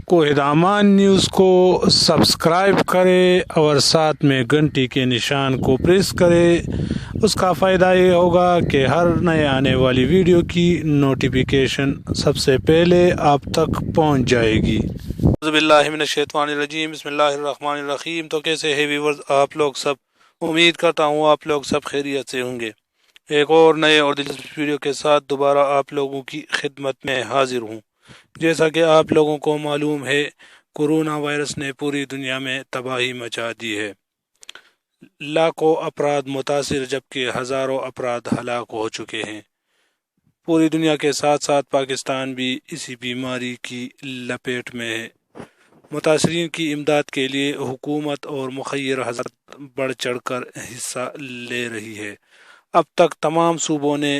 اعلان نیوز کو سبسکرائب کرے اور ساتھ میں گھنٹی کے نشان کو پریس کرے۔ اس کا فائدہ یہ ہوگا کہ ہر نئے آنے والی ویڈیو کی نوٹیفیکیشن سب سے پہلے آپ تک پہنچ جائے گی۔ اعوذ باللہ من الشیطان الرجیم، بسم اللہ الرحمن الرحیم۔ تو کیسے ہیں ویورز آپ لوگ سب؟ امید کرتا ہوں آپ لوگ سب خیریت سے ہوں گے۔ ایک اور نئے اور دلچسپ ویڈیو کے ساتھ دوبارہ آپ لوگوں کی خدمت میں حاضر ہوں۔ جیسا کہ آپ لوگوں کو معلوم ہے، کورونا وائرس نے پوری دنیا میں تباہی مچا دی ہے۔ لاکھوں افراد متاثر جبکہ ہزاروں افراد ہلاک ہو چکے ہیں۔ پوری دنیا کے ساتھ ساتھ پاکستان بھی اسی بیماری کی لپیٹ میں ہے۔ متاثرین کی امداد کے لیے حکومت اور مخیر حضرات بڑھ چڑھ کر حصہ لے رہی ہے۔ اب تک تمام صوبوں نے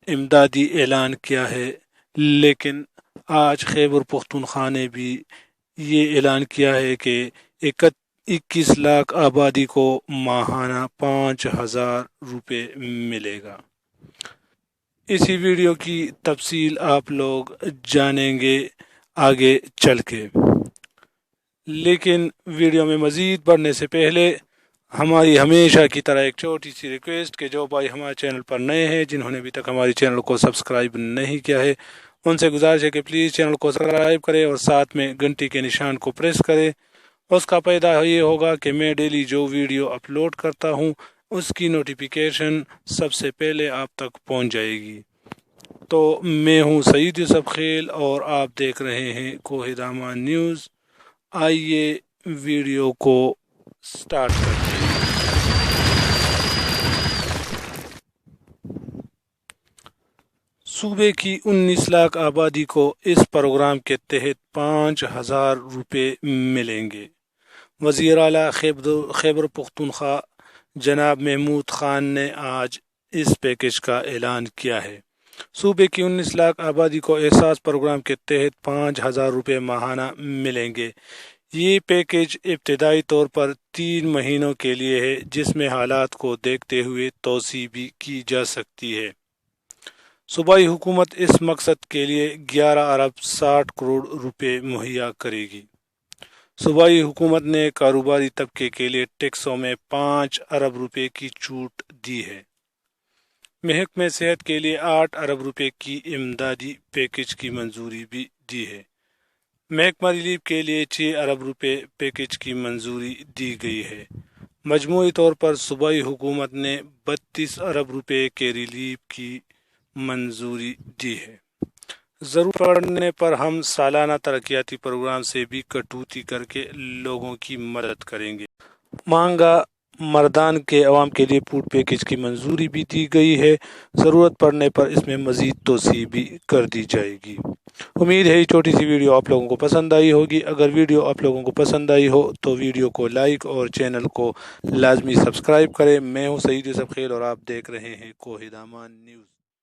امدادی اعلان کیا ہے، لیکن آج خیبر پختونخوا نے بھی یہ اعلان کیا ہے کہ 21 لاکھ آبادی کو ماہانہ 5000 روپے ملے گا۔ اسی ویڈیو کی تفصیل آپ لوگ جانیں گے آگے چل کے، لیکن ویڈیو میں مزید بڑھنے سے پہلے ہماری ہمیشہ کی طرح ایک چھوٹی سی ریکویسٹ کہ جو بھائی ہمارے چینل پر نئے ہیں، جنہوں نے ابھی تک ہماری چینل کو سبسکرائب نہیں کیا ہے، ان سے گزارش ہے کہ پلیز چینل کو سبسکرائب کریں اور ساتھ میں گھنٹی کے نشان کو پریس کریں۔ اس کا فائدہ یہ ہوگا کہ میں ڈیلی جو ویڈیو اپلوڈ کرتا ہوں اس کی نوٹیفیکیشن سب سے پہلے آپ تک پہنچ جائے گی۔ تو میں ہوں سعید یوسف خیل اور آپ دیکھ رہے ہیں اعلان نیوز۔ آئیے ویڈیو کو سٹارٹ کرتے ہیں۔ صوبے کی 19 لاکھ آبادی کو اس پروگرام کے تحت 5000 روپے ملیں گے۔ وزیر اعلیٰ خیبر پختونخوا جناب محمود خان نے آج اس پیکیج کا اعلان کیا ہے۔ صوبے کی 19 لاکھ آبادی کو احساس پروگرام کے تحت 5000 روپے ماہانہ ملیں گے۔ یہ پیکیج ابتدائی طور پر 3 مہینوں کے لیے ہے، جس میں حالات کو دیکھتے ہوئے توسیع بھی کی جا سکتی ہے۔ صوبائی حکومت اس مقصد کے لیے 11 ارب 60 کروڑ روپے مہیا کرے گی۔ صوبائی حکومت نے کاروباری طبقے کے لیے ٹیکسوں میں 5 ارب روپے کی چھوٹ دی ہے۔ محکمہ صحت کے لیے 8 ارب روپے کی امدادی پیکیج کی منظوری بھی دی ہے۔ محکمہ ریلیف کے لیے 6 ارب روپے پیکیج کی منظوری دی گئی ہے۔ مجموعی طور پر صوبائی حکومت نے 32 ارب روپے کے ریلیف کی منظوری دی ہے۔ ضرورت پڑنے پر ہم سالانہ ترقیاتی پروگرام سے بھی کٹوتی کر کے لوگوں کی مدد کریں گے۔ مہنگا مردان کے عوام کے لیے فوڈ پیکیج کی منظوری بھی دی گئی ہے۔ ضرورت پڑنے پر اس میں مزید توسیع بھی کر دی جائے گی۔ امید ہے یہ چھوٹی سی ویڈیو آپ لوگوں کو پسند آئی ہوگی۔ اگر ویڈیو آپ لوگوں کو پسند آئی ہو تو ویڈیو کو لائک اور چینل کو لازمی سبسکرائب کریں۔ میں ہوں سعید یوسف خیل اور آپ دیکھ رہے ہیں اعلان نیوز۔